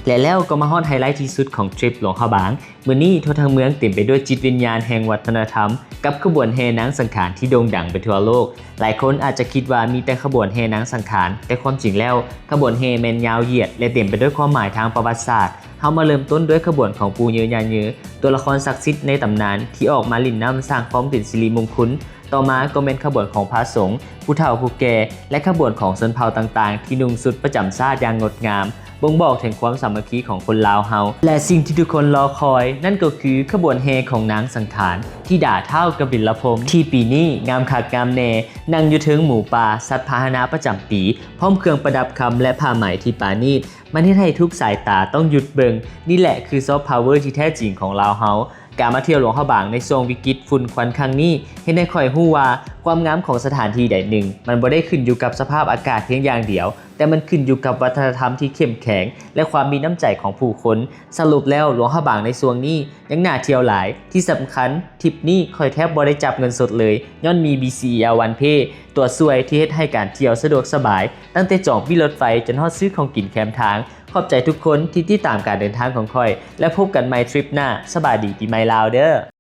และแล้วก็มาฮอดไฮไลท์ที่สุดของทริปหลวงพระบางมื้อนี้ทั่วทั้งเมืองเต็มไปด้วยจิตวิญญาณแห่งวัฒนธรรมกับขบวนแห่นางสังขารที่โด่งดังไปทั่วโลกหลายคนอาจจะคิดว่ามีแต่ขบวนแห่นางสังขารแต่ความจริงแล้วขบวนแห่แม่นยาวเหยียดและเต็มไปด้วยความหมายทางประวัติศาสตร์เฮามาเริ่มต้นด้วยขบวนของปู่เยือยาเยือตัวละครศักดิ์สิทธิ์ในตำนานที่ออกมาลิ่นน้ำสร้างความเป็นสิริมงคลต่อมาก็เป็นขบวนของพระสงฆ์ผู้เฒ่าผู้แก่และขบวนของชนเผ่าต่างๆที่นุ่งชุดประจำชาติอย่างงดงามบ่งบอกถึงความสามัคคีของคนลาวเฮาและสิ่งที่ทุกคนรอคอยนั่นก็คือขบวนแห่ของนางสังขารที่ด่าเท่ากบิลพรหมที่ปีนี้งามคักงามแน่นั่งอยู่เทิงหมู่ป่าสัตว์พาหนะประจำปีพร้อมเครื่องประดับคำและผ้าไหมที่ปราณีตมันเฮ็ดให้ทุกสายตาต้องหยุดเบิ่งนี่แหละคือซอฟต์พาวเวอร์ที่แท้จริงของลาวเฮาการมาเที่ยวหลวงพระบางในช่วงวิกฤตฝุ่นควันครั้งนี้เฮ็ดให้ค่อยฮู้ว่าความงามของสถานที่ใดหนึ่งมันบ่ได้ขึ้นอยู่กับสภาพอากาศเพียงอย่างเดียวแต่มันขึ้นอยู่กับวัฒนธรรมที่เข้มแข็งและความมีน้ำใจของผู้คนสรุปแล้วหลวงพระบางในช่วงนี้ยังน่าเที่ยวหลายที่สำคัญทริปนี้ค่อยแทบบ่ได้จับเงินสดเลยย้อนมี BCL One Pay ตัวช่วยที่เฮ็ดให้การเที่ยวสะดวกสบายตั้งแต่จองบิลรถไฟจนฮอดซื้อของกินแคมทางขอบใจทุกคนที่ติดตามการเดินทางของค่อยและพบกันใหม่ทริปหน้าสบายดีปีใหม่ลาวเด้อ